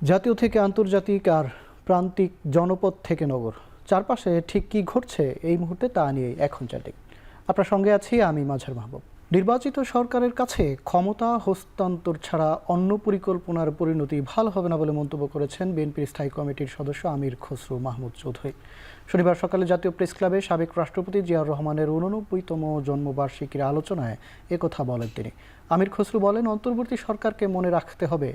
জাতীয় থেকে আন্তর্জাতিক আর প্রান্তিক জনপদ থেকে নগর, চারপাশে ঠিক কী ঘটছে এই মুহূর্তে তা নিয়ে এখন চ্যাটিং। আপনার সঙ্গে আছি আমি মাঝার মাহবুব। নির্বাচিত সরকারের কাছে ক্ষমতা হস্তান্তর ছাড়া অন্য পরিকল্পনার পরিণতি ভালো হবে না বলে মন্তব্য করেছেন বিএনপির স্থায়ী কমিটির সদস্য আমির খসরু মাহমুদ চৌধুরী। শনিবার সকালে জাতীয় প্রেস ক্লাবে সাবেক রাষ্ট্রপতি জিয়াউর রহমানের 89তম জন্মবার্ষিকীর আলোচনায় একথা বলেন তিনি। আমির খসরু বলেন, অন্তর্বর্তী সরকারকে মনে রাখতে হবে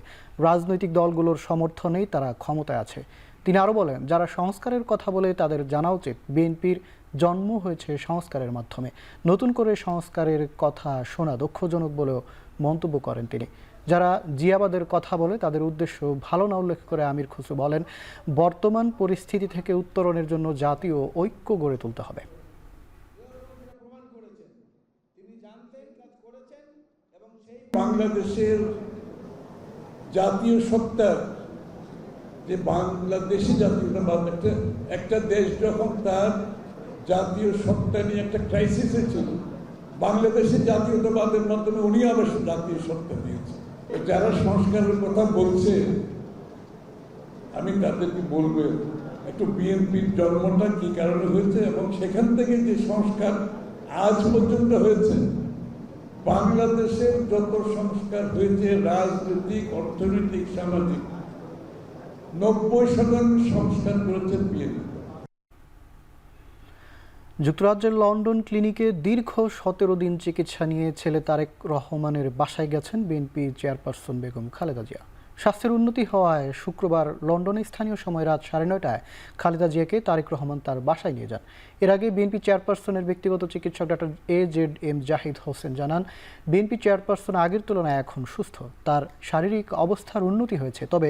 রাজনৈতিক দলগুলোর সমর্থনেই তারা ক্ষমতায় আছে। তিনি আরও বলেন, যারা সংস্কারের কথা বলে তাদের জানা উচিত বিএনপির জন্ম হয়েছে সংস্কারের মাধ্যমে। নতুন করে সংস্কারের কথা শোনা দুঃখজনক বলেও মন্তব্য করেন তিনি। যারা জিয়াবাদের কথা বলে তাদের উদ্দেশ্য ভালো না উল্লেখ করে আমির খসরু বলেন, বর্তমান পরিস্থিতি থেকে উত্তরণের জন্য জাতীয় ঐক্য গড়ে তুলতে হবে। বাংলাদেশের জাতীয় সত্তার যে বাংলাদেশি জাতীয়তাবাদ, একটা দেশ যখন তার জাতীয় সত্তা নিয়ে একটা ক্রাইসিসে ছিল, বাংলাদেশের জাতীয়তাবাদের মাধ্যমে উনি আবার জাতীয় সত্তা দিয়েছে। যারা সংস্কারের কথা বলছে আমি তাদেরকে বলবো একটু বিএনপির জন্মটা কি কারণে হয়েছে এবং সেখান থেকে যে সংস্কার আজ পর্যন্ত হয়েছে, বাংলাদেশের যত সংস্কার হয়েছে রাজনৈতিক, অর্থনৈতিক, সামাজিক, 90% সংস্কার করেছেন বিএনপি। যুক্তরাজ্যের লন্ডন ক্লিনিকে দীর্ঘ 17 দিন চিকিৎসা নিয়ে ছেলে তারেক রহমানের বাসায় গেছেন বিএনপি চেয়ারপারসন বেগম খালেদা জিয়া। স্বাস্থ্যের উন্নতি হওয়ায় শুক্রবার লন্ডনে স্থানীয় সময় রাত 9:30টায় খালেদা জিয়াকে তারেক রহমান তার বাসায় নিয়ে যান। এর আগে বিএনপি চেয়ারপারসনের ব্যক্তিগত চিকিৎসক ডক্টর AZM জাহিদ হোসেন জানান, বিএনপি চেয়ারপারসন আগের তুলনায় এখন সুস্থ, তার শারীরিক অবস্থার উন্নতি হয়েছে, তবে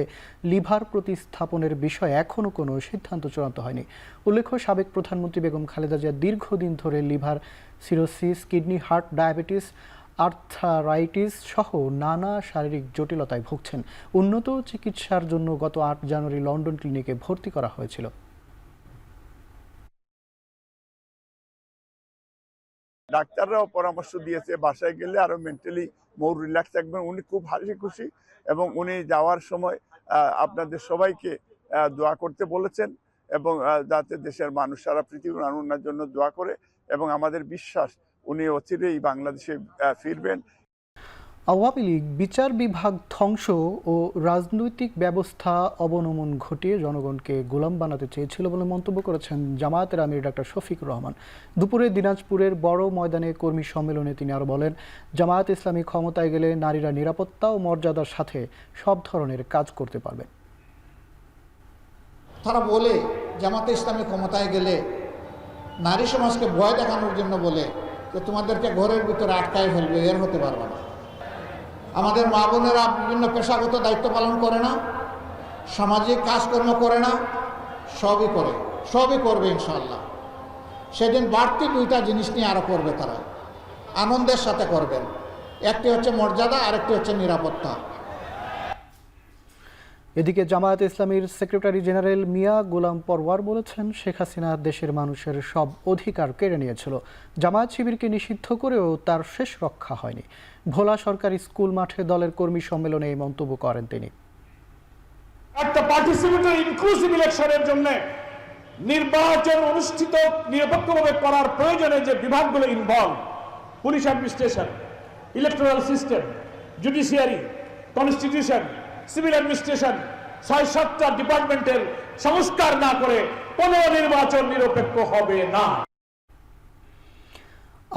লিভার প্রতিস্থাপনের বিষয়ে এখনও কোনো সিদ্ধান্ত চূড়ান্ত হয়নি। উল্লেখ্য, সাবেক প্রধানমন্ত্রী বেগম খালেদা জিয়া দীর্ঘদিন ধরে liver cirrhosis, kidney, heart, diabetes, arthritis সহ নানা শারীরিক জটিলতায় ভুগছেন। উন্নত চিকিৎসার জন্য গত 8 জানুয়ারি লন্ডন ক্লিনিকে ভর্তি করা হয়েছিল। ডাক্তাররাও পরামর্শ দিয়েছে বাসায় গেলে আরো মেন্টালি মোর রিল্যাক্স থাকবেন। উনি খুব হাসি খুশি এবং উনি যাওয়ার সময় আপনাদের সবাইকে দোয়া করতে বলেছেন এবং যাতে দেশের মানুষ, সারা পৃথিবীর মানুষের জন্য দোয়া করে এবং আমাদের বিশ্বাস উনি অচিরেই বাংলাদেশে ফিরবেন। আওয়ামী লীগ বিচার বিভাগ ধ্বংস ও রাজনৈতিক ব্যবস্থা অবনমন ঘটিয়ে জনগণকে গোলাম বানাতে চেয়েছিল বলে মন্তব্য করেছেন জামায়াতের আমির ডক্টর শফিকুর রহমান। দুপুরে দিনাজপুরের বড় ময়দানে কর্মী সম্মেলনে তিনি আরও বলেন, জামায়াত ইসলামী ক্ষমতায় গেলে নারীরা নিরাপত্তা ও মর্যাদার সাথে সব ধরনের কাজ করতে পারবেন। তারা বলে জামাতে ইসলামী ক্ষমতায় গেলে নারী সমাজকে ভয় দেখানোর জন্য বলে যে তোমাদেরকে ঘরের ভিতরে আটকায় ফেলবে, এর হতে পারবে না। আমাদের মা বোনেরা বিভিন্ন পেশাগত দায়িত্ব পালন করে না, সামাজিক কাজকর্ম করে না, সবই করবে ইনশাআল্লাহ। সেদিন বাড়তি 2টা জিনিস নিয়ে আরো করবে, তারা আনন্দের সাথে করবেন। একটি হচ্ছে মর্যাদা, আরেকটি হচ্ছে নিরাপত্তা। এদিকে জামায়াত ইসলামীর সেক্রেটারি জেনারেল মিয়া গোলাম পরওয়ার বলেছেন, শেখ হাসিনা দেশের মানুষের সব অধিকার কেড়ে নিয়েছিল। জামায়াত শিবিরকে নিষিদ্ধ করেও তার শেষ রক্ষা হয়নি। ভোলা সরকারি স্কুল মাঠে দলের কর্মী সম্মেলনে এই মন্তব্য করেন তিনি। একটা পার্টিসিপেটরি ইনক্লুসিভ ইলেকশনের জন্য নির্বাচন অনুষ্ঠিত নিরপেক্ষভাবে করার প্রয়োজনে যে বিভাগগুলো involve, police administration, electoral system, judiciary, constitution, civil administration, 6-7টা ডিপার্টমেন্টের সংস্কার না করে কোনো নির্বাচন নিরপেক্ষ হবে না।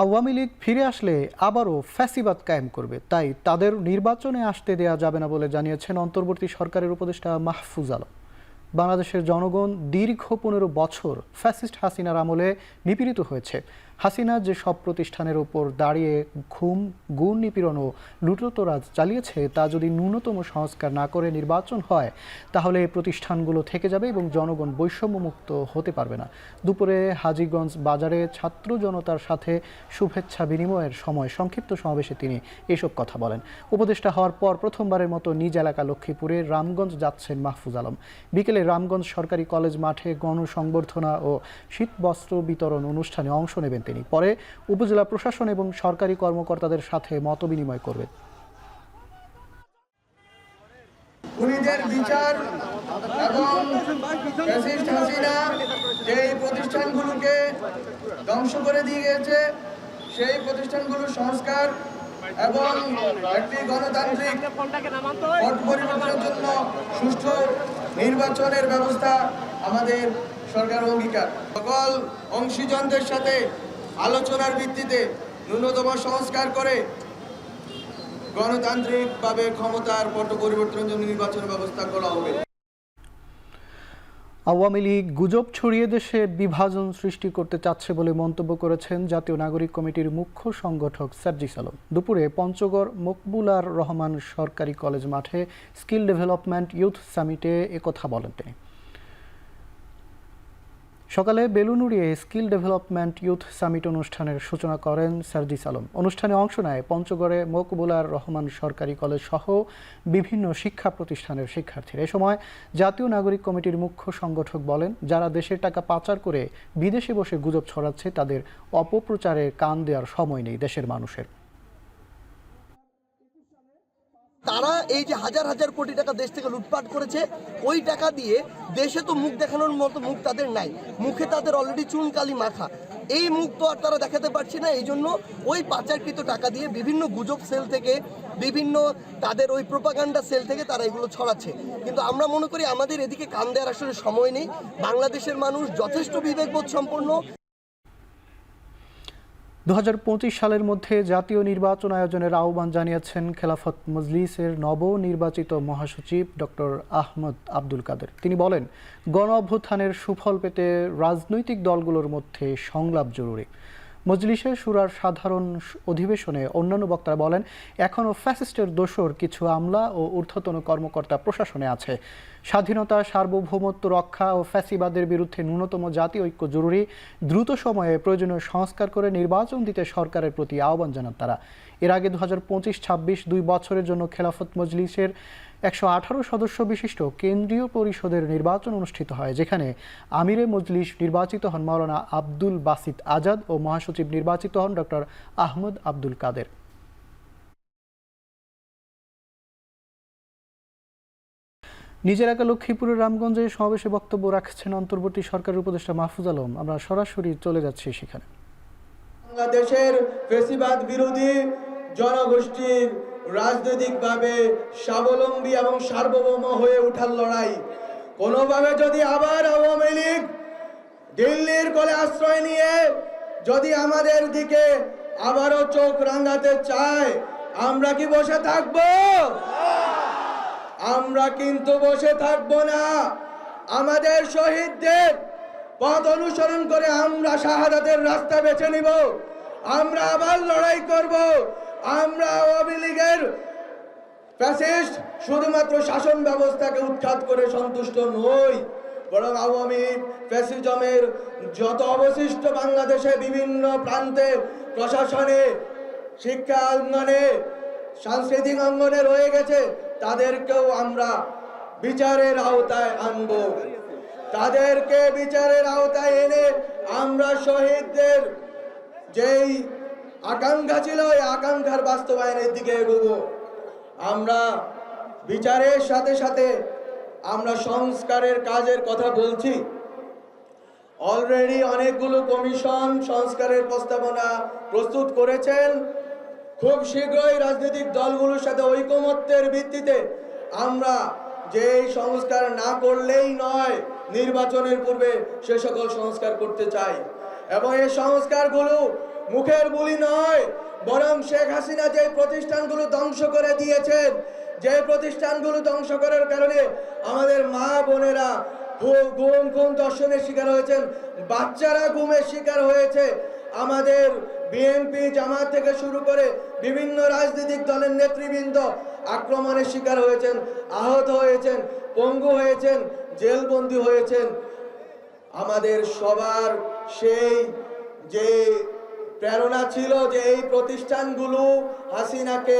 আওয়ামী লীগ ফিরে আসলে আবারও ফ্যাসিবাদ কায়েম করবে, তাই তাদের নির্বাচনে আসতে দেয়া যাবে না বলে জানিয়েছেন অন্তর্বর্তী সরকারের উপদেষ্টা মাহফুজ আলম। বাংলাদেশের জনগণ দীর্ঘ 15 বছর ফ্যাসিস্ট হাসিনার আমলে নিপীড়িত হয়েছে। হাসিনা যে সব প্রতিষ্ঠানের ওপর দাঁড়িয়ে গুণ নিপীড়ন ও লুটতরাজ চালিয়েছে, তা যদি ন্যূনতম সংস্কার না করে নির্বাচন হয়, তাহলে এই প্রতিষ্ঠানগুলো থেকে যাবে এবং জনগণ বৈষম্যমুক্ত হতে পারবে না। দুপুরে হাজীগঞ্জ বাজারে ছাত্র জনতার সাথে শুভেচ্ছা বিনিময়ের সময় সংক্ষিপ্ত সমাবেশে তিনি এসব কথা বলেন। উপদেষ্টা হওয়ার পর প্রথমবারের মতো নিজ এলাকা লক্ষ্মীপুরে রামগঞ্জ যাচ্ছেন মাহফুজ আলম। বিকেলে রামগঞ্জ সরকারি কলেজ মাঠে গণসংবর্ধনা ও শীতবস্ত্র বিতরণ অনুষ্ঠানে অংশ নেবেন তিনি। পরে উপজেলা প্রশাসন এবং সরকারি কর্মকর্তাদের সাথে মতবিনিময় করবেন। খুনিদের বিচার এবং ফ্যাসিস্ট হাসিনা যেই প্রতিষ্ঠানগুলোকে ধ্বংস করে দিয়ে গেছে সেই প্রতিষ্ঠানগুলোর সংস্কার এবং একটি গণতান্ত্রিক পট পরিবর্তনের জন্য সুষ্ঠু নির্বাচনের ব্যবস্থা আমাদের সরকার অঙ্গীকার। সকল অংশীজনদের সাথে আলোচনার ভিত্তিতে ন্যূনতম সংস্কার করে গণতান্ত্রিকভাবে ক্ষমতার পট পরিবর্তনের জন্য নির্বাচন ব্যবস্থা করা হবে। আওয়ামী লীগ গুজব ছড়িয়ে দেশে বিভাজন সৃষ্টি করতে চাচ্ছে বলে মন্তব্য করেছেন জাতীয় নাগরিক কমিটির মুখ্য সংগঠক সার্জিস আলম। দুপুরে পঞ্চগড় মকবুলার রহমান সরকারি কলেজ মাঠে স্কিল ডেভেলপমেন্ট ইউথ সামিটে একথা বলেন তিনি। সকালে বেলুনুড়িয়ে স্কিল ডেভেলপমেন্ট ইউথ সামিট অনুষ্ঠানের সূচনা করেন সার্জিস আলম। অনুষ্ঠানে অংশ নেয় পঞ্চগড়ে মকবুলার রহমান সরকারি কলেজ সহ বিভিন্ন শিক্ষা প্রতিষ্ঠানের শিক্ষার্থীরা। এ সময় জাতীয় নাগরিক কমিটির মুখ্য সংগঠক বলেন, যারা দেশের টাকা পাচার করে বিদেশে বসে গুজব ছড়াচ্ছে তাদের অপপ্রচারে কান দেওয়ার সময় নেই দেশের মানুষের। তারা এই যে হাজার হাজার কোটি টাকা দেশ থেকে লুটপাট করেছে, ওই টাকা দিয়ে দেশে তো মুখ দেখানোর মতো মুখ তাদের নাই, মুখে তাদের অলরেডি চুনকালি মাখা, এই মুখ তো আর তারা দেখাতে পারছে না। এই জন্য ওই পাচারকৃত টাকা দিয়ে বিভিন্ন গুজব সেল থেকে, বিভিন্ন তাদের ওই প্রোপাগান্ডা সেল থেকে তারা এগুলো ছড়াচ্ছে। কিন্তু আমরা মনে করি আমাদের এদিকে কান দেওয়ার আসলে সময় নেই। বাংলাদেশের মানুষ যথেষ্ট বিবেকবোধ সম্পন্ন। 2025 সালের মধ্যে জাতীয় নির্বাচন আয়োজনের আহ্বান জানিয়েছেন খেলাফত মজলিসের নবনির্বাচিত মহাসচিব ডক্টর আহমদ আব্দুল কাদের। তিনি বলেন, গণ অভ্যুত্থানের সুফল পেতে রাজনৈতিক দলগুলোর মধ্যে সংলাপ জরুরি। মজলিসের শুরার সাধারণ অধিবেশনে অন্যান্য বক্তারা বলেন, এখনও ফ্যাসিস্টের দোসর কিছু আমলা ও ঊর্ধ্বতন কর্মকর্তা প্রশাসনে আছে। স্বাধীনতা, সার্বভৌমত্ব রক্ষা ও ফ্যাসিবাদের বিরুদ্ধে ন্যূনতম জাতীয় ঐক্য জরুরি। দ্রুত সময়ে প্রয়োজনীয় সংস্কার করে নির্বাচন দিতে সরকারের প্রতি আহ্বান জানান তারা। এর আগে 2025-26 2 বছরের জন্য খেলাফত মজলিসের 118 সদস্য বিশিষ্ট কেন্দ্রীয় পরিষদের নির্বাচন অনুষ্ঠিত হয়, যেখানে আমিরে মজলিস নির্বাচিত হন মাওলানা আব্দুল বাসিত আজাদ ও মহাসচিব নির্বাচিত হন ডক্টর আহমদ আব্দুল কাদের। নিজের এলাকা লক্ষ্মীপুরের রামগঞ্জে সমাবেশে বক্তব্য রাখছেন অন্তর্বর্তী সরকারের উপদেষ্টা মাহফুজ আলম। আমরা সরাসরি চলে যাচ্ছি সেখানে। বাংলাদেশের ফ্যাসিবাদ বিরোধী জনগোষ্ঠীর রাজনৈতিকভাবে স্বাবলম্বী এবং সার্বভৌম হয়ে ওঠার লড়াই, কোনোভাবে যদি আবার আওয়ামী লীগ দিল্লির কোলে আশ্রয় নিয়ে যদি আমাদের দিকে আবারও চোখ রাঙাতে চায়, আমরা কি বসে থাকব? আমরা কিন্তু বসে থাকব না। আমাদের শহীদদের পথ অনুসরণ করে আমরা শাহাদাতের রাস্তা বেছে নিব। আমরা আবার লড়াই করব। আমরা আওয়ামী লীগের ফ্যাসিস্ট শুধুমাত্র শাসন ব্যবস্থাকে উৎখাত করে সন্তুষ্ট নই, বরং আওয়ামী ফ্যাসিজমের যত অবশিষ্ট বাংলাদেশে বিভিন্ন প্রান্তে প্রশাসনে, শিক্ষা অঙ্গনে, সাংস্কৃতিক অঙ্গনে রয়ে গেছে, তাদেরকেও আমরা বিচারের আওতায় আনব। তাদেরকে বিচারের আওতায় এনে আমরা শহীদদের যেই আকাঙ্ক্ষা ছিল, এই আকাঙ্ক্ষার বাস্তবায়নের দিকে এগোব। আমরা বিচারের সাথে সাথে আমরা সংস্কারের কাজের কথা বলছি। অলরেডি অনেকগুলো কমিশন সংস্কারের প্রস্তাবনা প্রস্তুত করেছেন। খুব শীঘ্রই রাজনৈতিক দলগুলোর সাথে ঐকমত্যের ভিত্তিতে আমরা যে সংস্কার না করলেই নয়, নির্বাচনের পূর্বে সে সকল সংস্কার করতে চাই। এবং এই সংস্কারগুলো মুখের বুলি নয়, বরং শেখ হাসিনা যে প্রতিষ্ঠানগুলো ধ্বংস করে দিয়েছেন, যে প্রতিষ্ঠানগুলো ধ্বংস করার কারণে আমাদের মা বোনেরা গুম দর্শনের শিকার হয়েছেন, বাচ্চারা গুমের শিকার হয়েছে, আমাদের বিএনপি জামাত থেকে শুরু করে বিভিন্ন রাজনৈতিক দলের নেতৃবৃন্দ আক্রমণের শিকার হয়েছেন, আহত হয়েছেন, পঙ্গু হয়েছেন, জেলবন্দি হয়েছেন। আমাদের সবার সেই যে প্রেরণা ছিল যে এই প্রতিষ্ঠানগুলো হাসিনাকে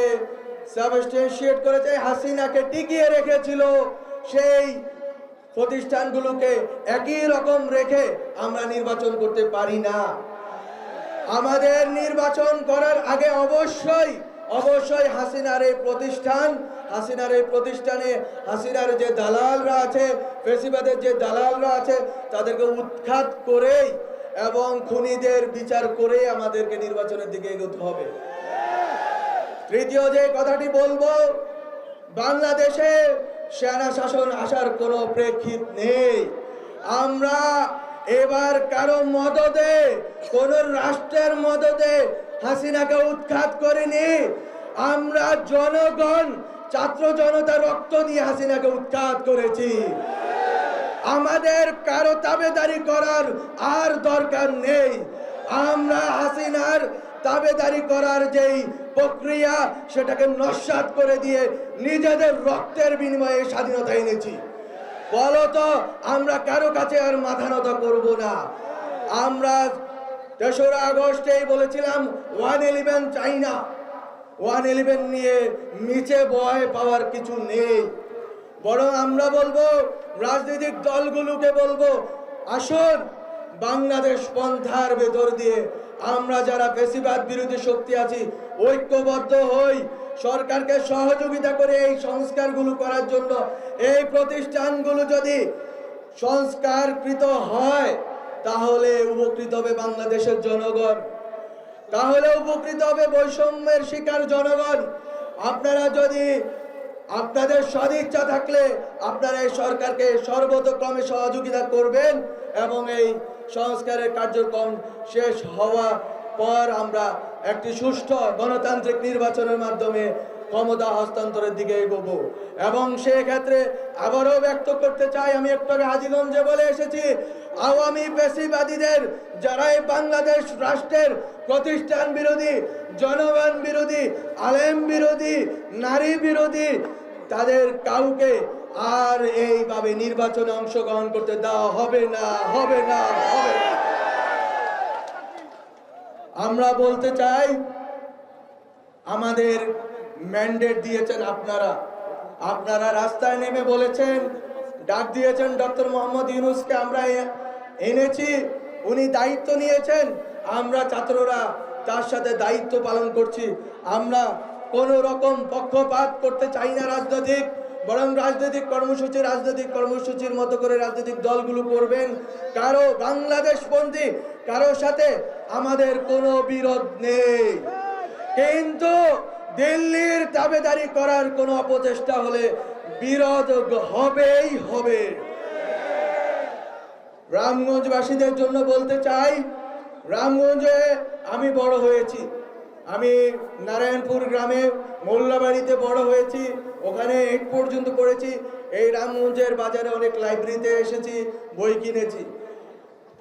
সাবস্টেনশিয়েট করেছে, হাসিনাকে টিকিয়ে রেখেছিল, সেই প্রতিষ্ঠানগুলোকে একই রকম রেখে আমরা নির্বাচন করতে পারি না। আমাদের নির্বাচন করার আগে অবশ্যই হাসিনার এই প্রতিষ্ঠান, হাসিনার এই প্রতিষ্ঠানে হাসিনার যে দালালরা আছে, ফেসিবাদের যে দালালরা আছে, তাদেরকে উৎখাত করেই এবং খুনিদের বিচার করেই আমাদেরকে নির্বাচনের দিকে এগোতে হবে। তৃতীয় যে কথাটি বলবো, বাংলাদেশে সেনা শাসন আসার কোনো প্রেক্ষিত নেই। আমরা এবার কারো মদদে, কোন রাষ্ট্রের মদদে হাসিনাকে উৎখাত করিনি। আমরা জনগণ, ছাত্র জনতা রক্ত দিয়ে হাসিনাকে উৎখাত করেছি। আমাদের কারো তাবেদারি করার আর দরকার নেই। আমরা হাসিনার তাবেদারি করার যেই প্রক্রিয়া, সেটাকে নস্যাৎ করে দিয়ে নিজেদের রক্তের বিনিময়ে স্বাধীনতা এনেছি। ফলত আমরা কারো কাছে আর মাথা নত করব না। আমরা ৩রা আগস্টেই বলেছিলাম 111 চাই না। 111 নিয়ে নিচে ভয় পাওয়ার কিছু নেই, বরং আমরা বলবো, রাজনৈতিক দলগুলোকে বলবো, আসুন বাংলাদেশ পন্থার ভেতর দিয়ে আমরা যারা ফ্যাসিবাদ বিরোধী শক্তি আছি ঐক্যবদ্ধ হই, সরকারকে সহযোগিতা করে এই সংস্কারগুলো করার জন্য। এই প্রতিষ্ঠানগুলো যদি সংস্কারকৃত হয় তাহলে উপকৃত হবে বাংলাদেশের জনগণ, তাহলে উপকৃত হবে বৈষম্যের শিকার জনগণ। আপনারা যদি, আপনাদের সদিচ্ছা থাকলে আপনারা এই সরকারকে সর্বতোক্রমে সহযোগিতা করবেন এবং এই সংস্কারের কার্যক্রম শেষ হওয়া পর আমরা একটি সুষ্ঠু গণতান্ত্রিক নির্বাচনের মাধ্যমে ক্ষমতা হস্তান্তরের দিকে এগোবো। এবং সেক্ষেত্রে আবারও ব্যক্ত করতে চাই, আমি একটু আগে হাজীগঞ্জে বলে এসেছি, আওয়ামী পেশিবাদীদের যারা এই বাংলাদেশ রাষ্ট্রের প্রতিষ্ঠান বিরোধী, জনগণ বিরোধী, আলেম বিরোধী, নারী বিরোধী, তাদের কাউকে আর এইভাবে নির্বাচনে অংশগ্রহণ করতে দেওয়া হবে না, হবে না, হবে না। আমরা বলতে চাই, আমাদের ম্যান্ডেট দিয়েছেন আপনারা, আপনারা রাস্তায় নেমে বলেছেন, ডাক দিয়েছেন ডক্টর মোহাম্মদ ইউনূসকে আমরা এনেছি, উনি দায়িত্ব নিয়েছেন, আমরা ছাত্ররা তার সাথে দায়িত্ব পালন করছি। আমরা কোনো রকম পক্ষপাত করতে চাই না রাজনৈতিক, বরং রাজনৈতিক কর্মসূচির মতো করে রাজনৈতিক দলগুলো করবেন। কারো বাংলাদেশপন্থী কারোর সাথে আমাদের কোনো বিরোধ নেই, কিন্তু দিল্লির দাবেদারি করার কোনো অপচেষ্টা হলে বিরোধ হবেই হবে। রামগঞ্জবাসীদের জন্য বলতে চাই, রামগঞ্জে আমি বড় হয়েছি, আমি নারায়ণপুর গ্রামে মোল্লাবাড়িতে বড় হয়েছি, ওখানে 8 পর্যন্ত পড়েছি। এই রামগঞ্জের বাজারে অনেক লাইব্রেরিতে এসেছি, বই কিনেছি,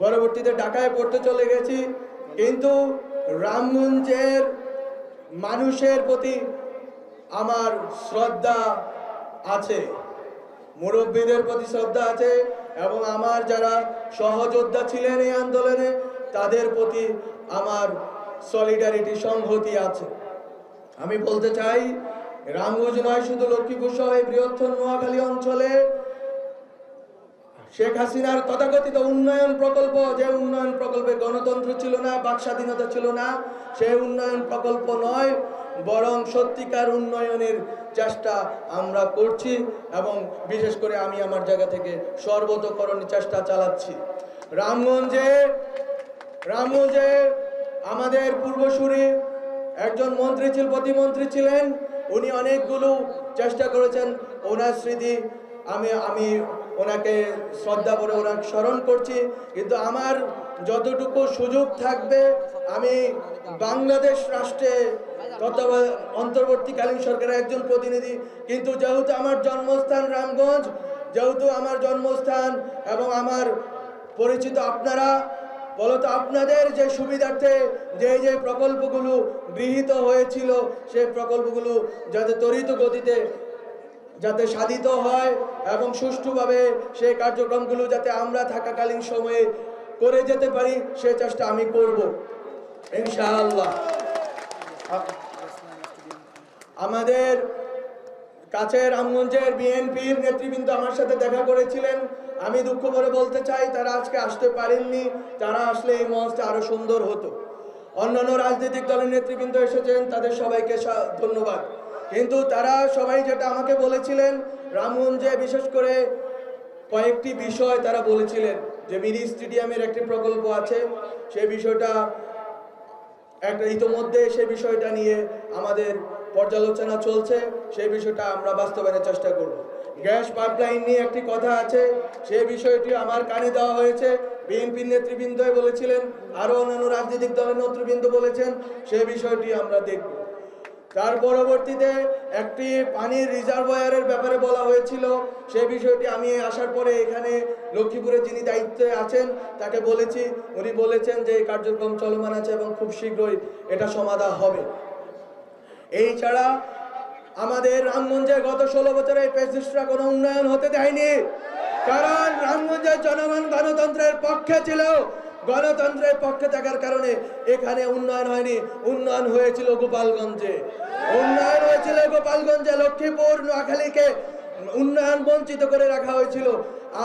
পরবর্তীতে ঢাকায় পড়তে চলে গেছি। কিন্তু রামগঞ্জের মানুষের প্রতি আমার শ্রদ্ধা আছে, মুরব্বীদের প্রতি শ্রদ্ধা আছে, এবং আমার যারা সহযোদ্ধা ছিলেন এই আন্দোলনে তাদের প্রতি আমার সলিডারিটি, সংহতি আছে। আমি বলতে চাই, রামগঞ্জ নয়, শুধু লক্ষ্মীপুর সহ এই বৃহত্তর নোয়াখালী অঞ্চলে শেখ হাসিনার তথাকথিত উন্নয়ন প্রকল্প, যে উন্নয়ন প্রকল্পে গণতন্ত্র ছিল না, বাক স্বাধীনতা ছিল না, সেই উন্নয়ন প্রকল্প নয়, বরং সত্যিকার উন্নয়নের চেষ্টা আমরা করছি, এবং বিশেষ করে আমি আমার জায়গা থেকে সর্বতোকরণের চেষ্টা চালাচ্ছি। রামগঞ্জে আমাদের পূর্বসূরি একজন প্রতিমন্ত্রী ছিলেন, উনি অনেকগুলো চেষ্টা করেছেন, ওনার স্মৃতি আমি ওনাকে শ্রদ্ধা করে ওনাকে স্মরণ করছি। কিন্তু আমার যতটুকু সুযোগ থাকবে, আমি বাংলাদেশ রাষ্ট্রে অন্তর্বর্তীকালীন সরকারের একজন প্রতিনিধি, কিন্তু যেহেতু আমার জন্মস্থান রামগঞ্জ, যেহেতু আমার জন্মস্থান এবং আমার পরিচিত আপনারা, বলতো আপনাদের যে সুবিধার্থে যে প্রকল্পগুলো গৃহীত হয়েছিল, সেই প্রকল্পগুলো যাতে ত্বরিত গতিতে যাতে সাধিত হয় এবং সুষ্ঠুভাবে সেই কার্যক্রমগুলো যাতে আমরা থাকাকালীন সময়ে করে যেতে পারি, সে চেষ্টা আমি করব ইনশাআল্লাহ। আমাদের কাছে রামগঞ্জের বিএনপির নেতৃবৃন্দ আমার সাথে দেখা করেছিলেন, আমি দুঃখ করে বলতে চাই তারা আজকে আসতে পারেননি, তারা আসলে এই মঞ্চটা আরো সুন্দর হতো। অন্যান্য রাজনৈতিক দলের নেতৃবৃন্দ এসেছেন, তাদের সবাইকে ধন্যবাদ। কিন্তু তারা সবাই যেটা আমাকে বলেছিলেন, রামগঞ্জে বিশেষ করে কয়েকটি বিষয় তারা বলেছিলেন যে মিনি স্টেডিয়ামের একটি প্রকল্প আছে, সেই বিষয়টা ইতোমধ্যে সেই বিষয়টা নিয়ে আমাদের পর্যালোচনা চলছে, সেই বিষয়টা আমরা বাস্তবায়নের চেষ্টা করব। গ্যাস পাইপলাইন নিয়ে একটি কথা আছে, সেই বিষয়টি আমার কানে দেওয়া হয়েছে। বিএনপির নেতৃবৃন্দ বলেছিলেন, আরও অন্যান্য রাজনৈতিক দলের নেতৃবৃন্দ বলেছেন, সেই বিষয়টি আমরা দেখব। তার পরবর্তীতে একটি পানির রিজার্ভয়ারের ব্যাপারে বলা হয়েছিল, সেই বিষয়টি আমি আসার পরে এখানে লক্ষ্মীপুরে যিনি দায়িত্বে আছেন তাকে বলেছি, উনি বলেছেন যে এই কার্যক্রম চলমান আছে এবং খুব শীঘ্রই এটা সমাধান হবে। এই ছাড়া আমাদের রামগঞ্জে গত 16 বছরে এই ফ্যাসিস্টরা কোনো উন্নয়ন হতে দেয়নি, কারণ রামগঞ্জের জনগণ গণতন্ত্রের পক্ষে ছিল। গণতন্ত্রের পক্ষে থাকার কারণে এখানে উন্নয়ন হয়নি, উন্নয়ন হয়েছিল গোপালগঞ্জে। লক্ষ্মীপুর, নোয়াখালীকে উন্নয়ন বঞ্চিত করে রাখা হয়েছিল।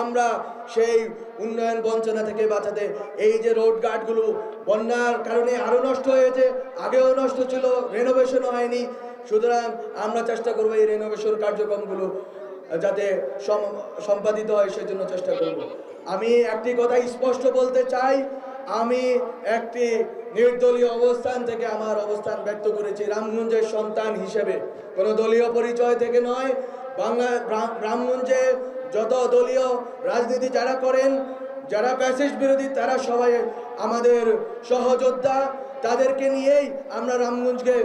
আমরা সেই উন্নয়ন বঞ্চনা থেকে বাঁচাতে এই যে রোড গার্ডগুলো বন্যার কারণে আরো নষ্ট হয়েছে, আগেও নষ্ট ছিল, রেনোভেশন হয়নি। সুতরাং আমরা চেষ্টা করব এই রেনোভেশন কার্যক্রমগুলো যাতে সম্পাদিত হয় সেজন্য চেষ্টা করব। আমি একটি কথা স্পষ্ট বলতে চাই, আমি একটি নির্দলীয় অবস্থান থেকে আমার অবস্থান ব্যক্ত করেছি, রামগঞ্জের সন্তান হিসেবে, কোনো দলীয় পরিচয় থেকে নয়। রামগঞ্জে যত দলীয় রাজনীতি যারা করেন, যারা ফ্যাসিস্ট বিরোধী, তারা সবাই আমাদের সহযোদ্ধা। তাদেরকে নিয়েই আমরা রামগঞ্জের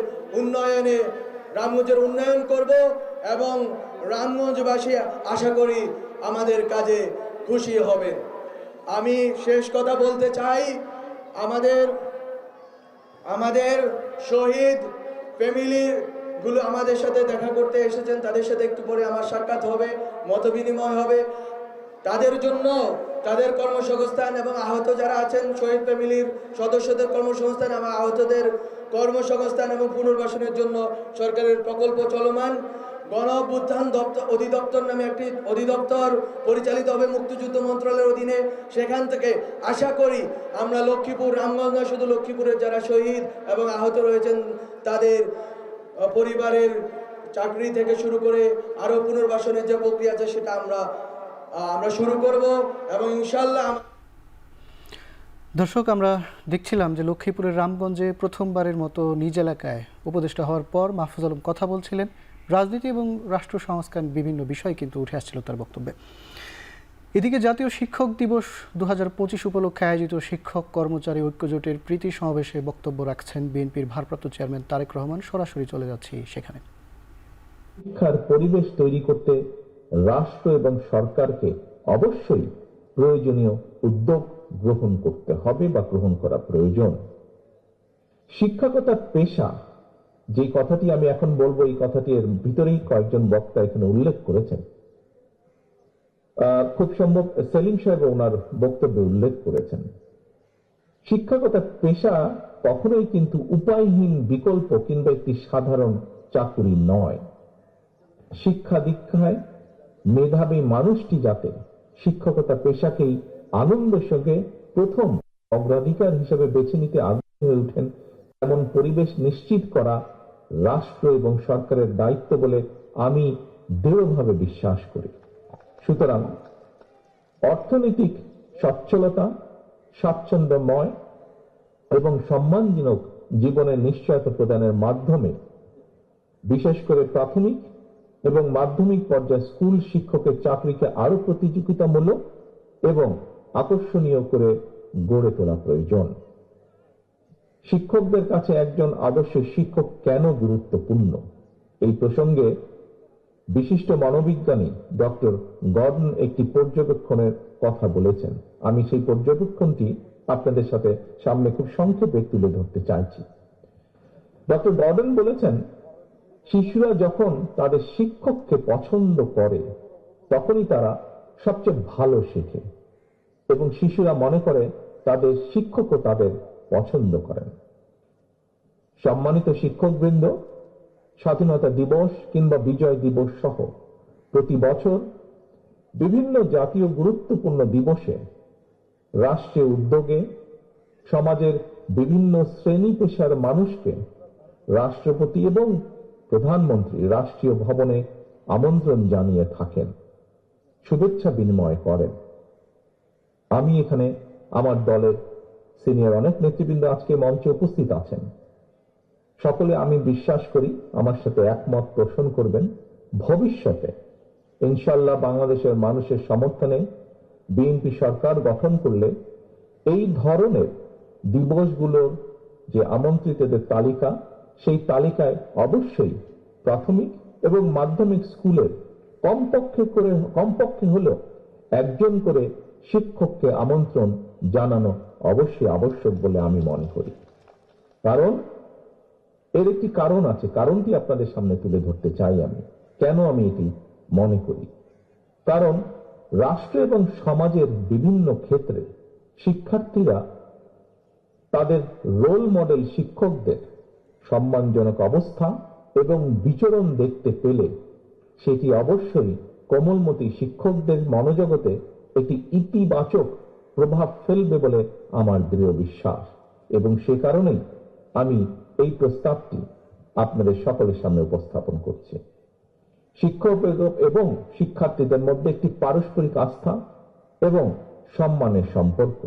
উন্নয়ন করব এবং রামগঞ্জবাসী আশা করি আমাদের কাজে খুশি হবেন। আমি শেষ কথা বলতে চাই, আমাদের শহীদ ফ্যামিলিগুলো আমাদের সাথে দেখা করতে এসেছেন, তাদের সাথে একটু পরে আমার সাক্ষাৎ হবে, মতবিনিময় হবে। তাদের জন্য তাদের কর্মসংস্থান এবং আহত যারা আছেন, শহীদ ফ্যামিলির সদস্যদের কর্মসংস্থান এবং আহতদের কর্মসংস্থান এবং পুনর্বাসনের জন্য সরকারের প্রকল্প চলমান। গণ অভ্যুত্থান অধিদপ্তর নামে একটি অধিদপ্তর পরিচালিত হবে মুক্তিযুদ্ধ মন্ত্রণালয়ের অধীনে। সেখান থেকে আশা করি আমরা লক্ষ্মীপুর, রামগঞ্জ নয়, শুধু লক্ষ্মীপুরের যারা শহীদ এবং আহত রয়েছেন তাদের পরিবারের চাকরি থেকে শুরু করে আরো পুনর্বাসনের যে প্রক্রিয়া আছে সেটা আমরা শুরু করব এবং ইনশাআল্লাহ। দর্শক, আমরা দেখছিলাম যে লক্ষ্মীপুরের রামগঞ্জে প্রথমবারের মতো নিজ এলাকায় উপদেষ্টা হওয়ার পর মাহফুজ আলম কথা বলছিলেন। রাজনীতি এবং রাষ্ট্র সংস্কার বিভিন্ন বিষয় কিন্তু উঠে আসছিল তার বক্তব্যে। এদিকে জাতীয় শিক্ষক দিবস 2025 উপলক্ষে আয়োজিত শিক্ষক কর্মচারী ঐক্যজোটের প্রীতি সমাবেশে বক্তব্য রাখছেন বিএনপির ভারপ্রাপ্ত চেয়ারম্যান তারেক রহমান। সরাসরি চলে যাচ্ছি সেখানে। শিক্ষার পরিবেশ তৈরি করতে রাষ্ট্র এবং সরকারকে অবশ্যই প্রয়োজনীয় উদ্যোগ গ্রহণ করতে হবে বা গ্রহণ করা প্রয়োজন। শিক্ষকতা পেশা, যে কথাটি আমি এখন বলবো, এই কথাটি এর ভিতরেই কয়েকজন বক্তা এখানে উল্লেখ করেছেন। খুব সম্ভব সেলিম সাহেব ওনার বক্তব্যে উল্লেখ করেছেন। শিক্ষকতা পেশা কখনোই কিন্তু উপায়হীন বিকল্প কিংবা একটি সাধারণ চাকুরি নয়। শিক্ষা দীক্ষায় মেধাবী মানুষটি যাতে শিক্ষকতা পেশাকেই আনন্দের সঙ্গে প্রথম অগ্রাধিকার হিসেবে বেছে নিতে আগ্রহী হয়ে ওঠেন, এমন পরিবেশ নিশ্চিত করা রাষ্ট্র এবং সরকারের দায়িত্ব বলে আমি দৃঢ়ভাবে বিশ্বাস করি। সুতরাং অর্থনৈতিক সচ্ছলতা, স্বাচ্ছন্দ্যময় এবং সম্মানজনক জীবনের নিশ্চয়তা প্রদানের মাধ্যমে বিশেষ করে প্রাথমিক এবং মাধ্যমিক পর্যায়ে স্কুল শিক্ষকের চাকরিকে আরো প্রতিযোগিতামূলক এবং আকর্ষণীয় করে গড়ে তোলা প্রয়োজন। শিক্ষকদের কাছে একজন আদর্শ শিক্ষক কেন গুরুত্বপূর্ণ, এই প্রসঙ্গে বিশিষ্ট মনোবিজ্ঞানী ডক্টর গর্ডন একটি পর্যবেক্ষণের কথা বলেছেন। আমি সেই পর্যবেক্ষণটি আপনাদের সাথে সামনে খুব সংক্ষেপে তুলে ধরতে চাইছি। ডক্টর গর্ডন বলেছেন, শিশুরা যখন তাদের শিক্ষককে পছন্দ করে তখনই তারা সবচেয়ে ভালো শেখে এবং শিশুরা মনে করে তাদের শিক্ষকও তাদের পছন্দ করেন। সম্মানিত শিক্ষকবৃন্দ, স্বাধীনতা দিবস কিংবা বিজয় দিবস সহ প্রতি বছর বিভিন্ন জাতীয় গুরুত্বপূর্ণ দিবসে রাষ্ট্রীয় উদ্যোগে সমাজের বিভিন্ন শ্রেণী পেশার মানুষকে রাষ্ট্রপতি এবং প্রধানমন্ত্রী রাষ্ট্রীয় ভবনে আমন্ত্রণ জানিয়ে থাকেন, শুভেচ্ছা বিনিময় করেন। আমি এখানে আমার দলের সিনিয়র অনেক নেতৃবৃন্দ আজকে মঞ্চে উপস্থিত আছেন। সকলে আমি বিশ্বাস করি আমার সাথে একমত পোষণ করবেন, ভবিষ্যতে ইনশাআল্লাহ বাংলাদেশের মানুষের সমর্থনে বিএনপি সরকার গঠন করলে এই ধরনের দিবসগুলোর যে আমন্ত্রিতদের তালিকা, সেই তালিকায় অবশ্যই প্রাথমিক এবং মাধ্যমিক স্কুলের কমপক্ষে হলেও একজন করে শিক্ষককে আমন্ত্রণ জানানো অবশ্যই আবশ্যক বলে আমি মনে করি। কারণ এর একটি কারণ আছে, কারণটি আপনাদের সামনে তুলে ধরতে চাই আমি। কেন আমি এটি মনে করি? কারণ রাষ্ট্র এবং সমাজের বিভিন্ন ক্ষেত্রে শিক্ষার্থীরা তাদের রোল মডেল শিক্ষকদের সম্মানজনক অবস্থা এবং বিচরণ দেখতে পেলে সেটি অবশ্যই কোমলমতি শিক্ষকদের মনোজগতে একটি ইতিবাচক প্রভাব ফেলবে বলে আমার দৃঢ় বিশ্বাস। এবং সে কারণেই আমি এই প্রস্তাবটি আপনাদের সকলের সামনে উপস্থাপন করছি। শিক্ষক এবং শিক্ষার্থীদের মধ্যে একটি পারস্পরিক আস্থা এবং সম্মানের সম্পর্ক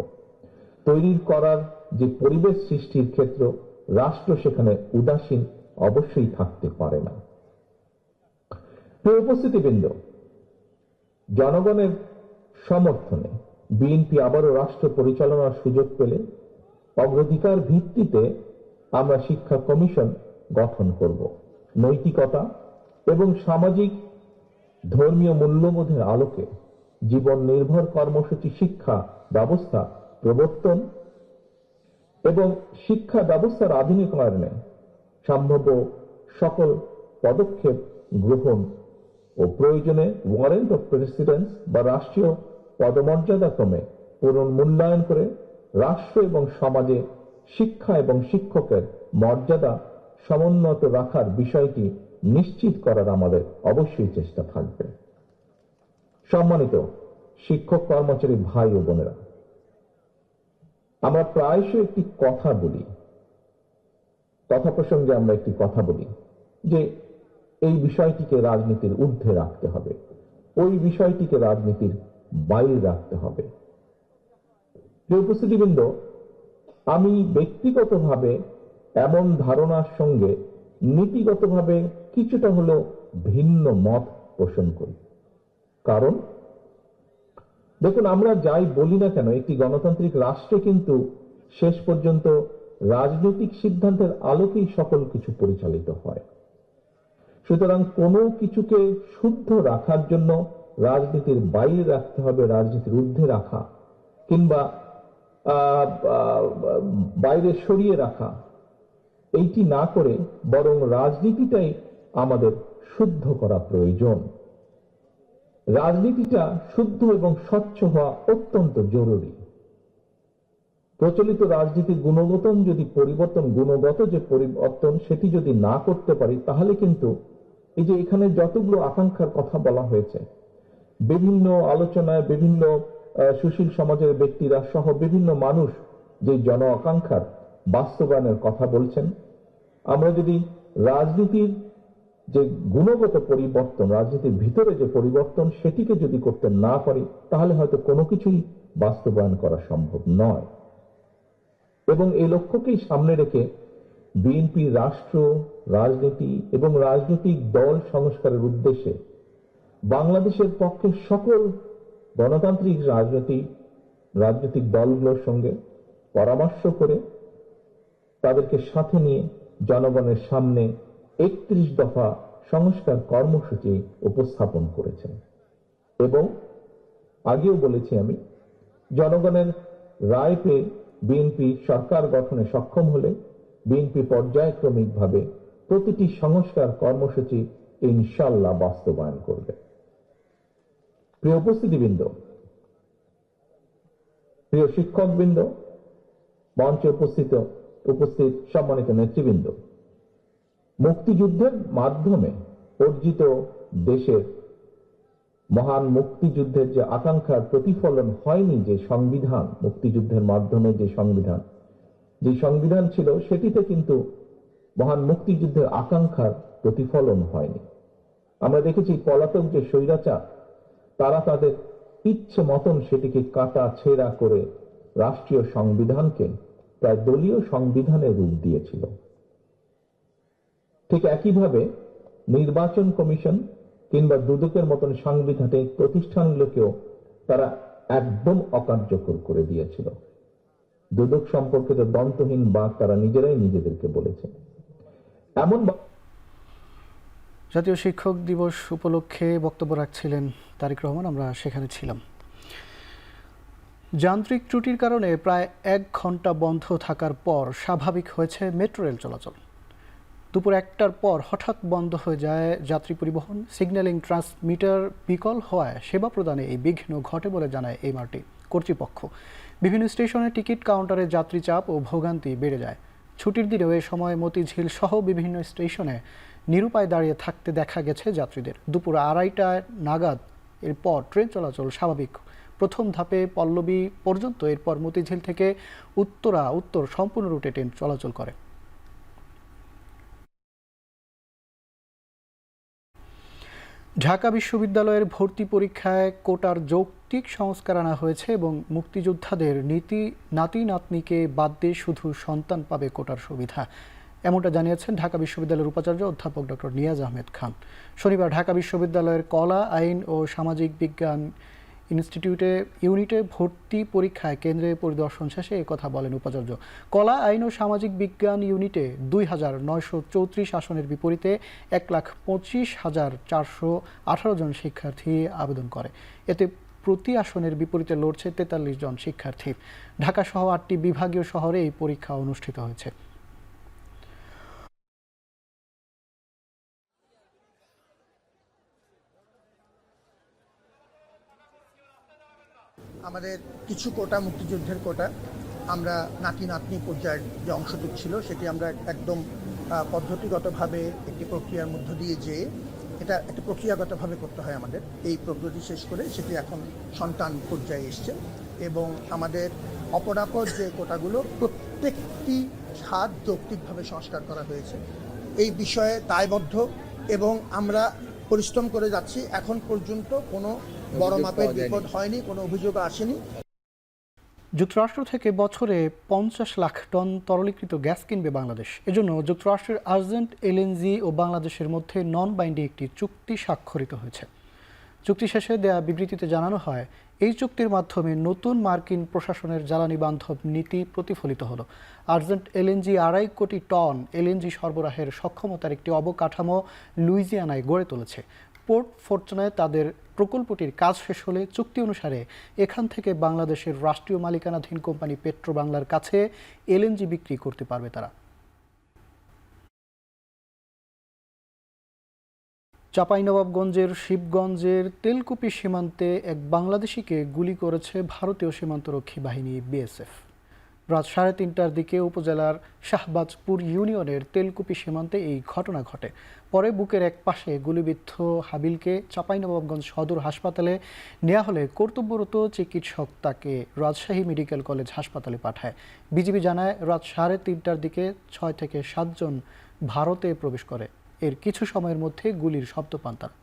তৈরি করার যে পরিবেশ সৃষ্টির ক্ষেত্র, রাষ্ট্র সেখানে উদাসীন অবশ্যই থাকতে পারে না। প্রিয় উপস্থিতিবৃন্দ, জনগণের সমর্থনে বিএনপি আবারও রাষ্ট্র পরিচালনার সুযোগ পেলে অগ্রাধিকার ভিত্তিতে আমরা শিক্ষা কমিশন গঠন করব। নৈতিকতা এবং সামাজিক ধর্মীয় মূল্যবোধের আলোকে জীবন নির্ভর কর্মসূচি শিক্ষা ব্যবস্থা প্রবর্তন এবং শিক্ষা ব্যবস্থার আধুনিকায়নে সম্ভাব্য সকল পদক্ষেপ গ্রহণ ও প্রয়োজনে ওয়ারেন্ট অফ প্রেসিডেন্স বা রাষ্ট্রীয় পদমর্যাদা ক্রমে পুনর্মূল্যায়ন করে রাষ্ট্র এবং সমাজে শিক্ষা এবং শিক্ষকের মর্যাদা সমুন্নত রাখার বিষয়টি নিশ্চিত করার আমাদের অবশ্যই চেষ্টা থাকবে। সম্মানিত শিক্ষক কর্মচারী ভাই ও বোনেরা, আমরা প্রায়শই একটি কথা বলি, কথা প্রসঙ্গে আমরা একটি কথা বলি যে এই বিষয়টিকে রাজনীতির ঊর্ধ্বে রাখতে হবে, ওই বিষয়টিকে রাজনীতির বাইরে রাখতে হবে। প্রিয় উপস্থিতিবৃন্দ, আমি ব্যক্তিগতভাবে এমন ধারণার সঙ্গে নীতিগতভাবে কিছুটা হলেও ভিন্ন মত পোষণ করি। কারণ দেখুন, আমরা যাই বলি না কেন, একটি গণতান্ত্রিক রাষ্ট্রে কিন্তু শেষ পর্যন্ত রাজনৈতিক সিদ্ধান্তের আলোকেই সকল কিছু পরিচালিত হয়। সুতরাং কোনো কিছুকে শুদ্ধ রাখার জন্য রাজনীতির বাইরে রাখতে হবে, রাজনীতির ঊর্ধ্বে রাখা কিংবা বাইরে সরিয়ে রাখা, এইটি না করে বরং রাজনীতিটাই আমাদের শুদ্ধ করা প্রয়োজন। রাজনীতিটা শুদ্ধ এবং স্বচ্ছ হওয়া অত্যন্ত জরুরি। প্রচলিত রাজনীতির গুণগত যে পরিবর্তন সেটি যদি না করতে পারি, তাহলে কিন্তু এই যে এখানে যতগুলো আকাঙ্ক্ষার কথা বলা হয়েছে, বিভিন্ন আলোচনায় বিভিন্ন সুশীল সমাজের ব্যক্তিরা সহ বিভিন্ন মানুষ যে জন আকাঙ্ক্ষার বাস্তবায়নের কথা বলছেন, আমরা যদি রাজনীতির যে গুণগত পরিবর্তন, রাজনীতির ভিতরে যে পরিবর্তন, সেটিকে যদি করতে না পারি, তাহলে হয়তো কোনো কিছুই বাস্তবায়ন করা সম্ভব নয়। এবং এই লক্ষ্যকেই সামনে রেখে বিএনপি রাষ্ট্র, রাজনীতি এবং রাজনৈতিক দল সংস্কারের উদ্দেশ্যে বাংলাদেশের পক্ষে সকল গণতান্ত্রিক রাজনৈতিক দলগুলোর সঙ্গে পরামর্শ করে তাদেরকে সাথে নিয়ে জনগণের সামনে 31 দফা সংস্কার কর্মসূচি উপস্থাপন করেছেন। এবং আগেও বলেছি আমি, জনগণের রায় পেয়ে বিএনপি সরকার গঠনে সক্ষম হলে বিএনপি পর্যায়ক্রমিকভাবে প্রতিটি সংস্কার কর্মসূচি ইনশাআল্লাহ বাস্তবায়ন করবে। প্রিয় উপস্থিতিবৃন্দ, প্রিয় শিক্ষকবৃন্দ, মঞ্চে উপস্থিত সম্মানিত নেতৃবৃন্দ, মুক্তিযুদ্ধের মাধ্যমে অর্জিত দেশের মহান মুক্তিযুদ্ধের যে আকাঙ্ক্ষার প্রতিফলন হয়নি, যে সংবিধান, মুক্তিযুদ্ধের মাধ্যমে যে সংবিধান ছিল, সেটিতে কিন্তু মহান মুক্তিযুদ্ধের আকাঙ্ক্ষার প্রতিফলন হয়নি। আমরা দেখেছি পলাতক যে স্বৈরাচার, তারা তাদের ইচ্ছে মতন সেটিকে কাটা ছেঁড়া করে রাষ্ট্রীয় সংবিধানকে প্রায় দলীয় সংবিধানের রূপ দিয়েছিল। ঠিক একইভাবে নির্বাচন কমিশন কিংবা দুদকের মতন সাংবিধানিক প্রতিষ্ঠানগুলোকেও তারা একদম অকার্যকর করে দিয়েছিল। দুদক সম্পর্কিত দন্তহীন বাক তারা নিজেরাই নিজেদেরকে বলেছে। এমন জাতীয় শিক্ষক দিবস উপলক্ষে বক্তব্য রাখছিলেন তারেক রহমান, আমরা সেখানে ছিলাম। যান্ত্রিক ত্রুটির কারণে প্রায় 1 ঘন্টা বন্ধ থাকার পর স্বাভাবিক হয়েছে মেট্রো রেল চলাচল। দুপুর 1টার পর হঠাৎ বন্ধ হয়ে যায় যাত্রী পরিবহন। সিগন্যালিং ট্রান্সমিটার বিকল হওয়ায় সেবা প্রদানে এই বিঘ্ন ঘটে বলে জানায় এমআরটি কর্তৃপক্ষ। বিভিন্ন স্টেশনে টিকিট কাউন্টারে যাত্রী চাপ ও ভোগান্তি বেড়ে যায়। ছুটির দিনেও এ সময় মতিঝিল সহ বিভিন্ন স্টেশনে নিরুপায় দাঁড়িয়ে থাকতে দেখা গেছে যাত্রীদের। দুপুর 2:30 নাগাদ এরপর ট্রেন চলাচল স্বাভাবিক। প্রথম ধাপে পল্লবী পর্যন্ত, এরপর মতিঝিল থেকে উত্তর সম্পূর্ণ রুটে ট্রেন চলাচল করে। ঢাকা বিশ্ববিদ্যালয়ের ভর্তি পরীক্ষায় কোটার যৌক্তিক সংস্কার আনা হয়েছে এবং মুক্তিযোদ্ধাদের নাতি নাতনিকে বাদ দিয়ে শুধু সন্তান পাবে কোটার সুবিধা, এমনটা জানিয়েছেন ঢাকা বিশ্ববিদ্যালয়ের উপাচার্য অধ্যাপক ডক্টর নিয়াজ আহমেদ খান। শনিবার ঢাকা বিশ্ববিদ্যালয়ের কলা, আইন ও সামাজিক বিজ্ঞান ইউনিটে ভর্তি পরীক্ষায় কেন্দ্রে পরিদর্শন শেষে একথা বলেন উপাচার্য। কলা, আইন ও সামাজিক বিজ্ঞান ইউনিটে 2,934 আসনের বিপরীতে 1,25,418 জন শিক্ষার্থী আবেদন করে। এতে প্রতি আসনের বিপরীতে লড়ছে 43 জন শিক্ষার্থী। ঢাকা সহ 8টি বিভাগীয় শহরে এই পরীক্ষা অনুষ্ঠিত হয়েছে। আমাদের কিছু কোটা, মুক্তিযুদ্ধের কোটা, আমরা নাতি নাতনি পর্যায়ের যে অংশটুকু ছিল সেটি আমরা একদম পদ্ধতিগতভাবে একটি প্রক্রিয়ার মধ্য দিয়ে যেয়ে এটা একটি প্রক্রিয়াগতভাবে করতে হয় আমাদের। এই প্রক্রিয়াটি শেষ করে সেটি এখন সন্তান পর্যায়ে এসছে এবং আমাদের অপরাপর যে কোটাগুলো প্রত্যেকটি খাত যৌক্তিকভাবে সংস্কার করা হয়েছে। এই বিষয়ে দায়বদ্ধ এবং আমরা পরিশ্রম করে যাচ্ছি। এখন পর্যন্ত কোনো বড় মাপের বিপদ হয়নি, কোনো অভিযোগ আসেনি। যুক্তরাষ্ট্র থেকে বছরে 50 লাখ টন তরলীকৃত গ্যাস কিনবে বাংলাদেশ। এজন্য যুক্তরাষ্ট্রের আর্জেন্ট এলএনজি ও বাংলাদেশের মধ্যে নন বাইন্ডিং একটি চুক্তি স্বাক্ষরিত হয়েছে। চুক্তি শেষে দেয়া বিবৃতিতে জানানো হয়, এই চুক্তির মাধ্যমে নতুন মার্কিন প্রশাসনের জ্বালানি বান্ধব নীতি প্রতিফলিত হলো। আর্জেন্ট এলএনজি 2.5 কোটি টন এলএনজি সরবরাহের সক্ষমতার একটি অবকাঠামো লুইজিয়ানায় গড়ে তুলেছে। পোর্ট ফরচুনায় তাদের প্রকল্পটির কাজ শেষ হলে চুক্তি অনুসারে এখান থেকে বাংলাদেশের রাষ্ট্রীয় মালিকানাধীন কোম্পানি পেট্রো বাংলার কাছে এলএনজি বিক্রি করতে পারবে তারা। চাঁপাইনবাবগঞ্জের শিবগঞ্জের তেলকুপি সীমান্তে এক বাংলাদেশিকে গুলি করেছে ভারতীয় সীমান্তরক্ষী বাহিনী বিএসএফ। রাত 3:30টার দিকে উপজেলার শাহবাজপুর ইউনিয়নের তেলকুপি সীমান্তে এই ঘটনা ঘটে। পরে বুকের এক পাশে গুলিবিদ্ধ হাবিলকে চাঁপাইনবাবগঞ্জ সদর হাসপাতালে নেওয়া হলে কর্তব্যরত চিকিৎসক তাকে রাজশাহী মেডিকেল কলেজ হাসপাতালে পাঠায়। বিজিবি জানায়, রাত 3:30টার দিকে 6 থেকে 7 জন ভারতে প্রবেশ করে। এর কিছু সময়ের মধ্যে গুলির শব্দ পান তারা।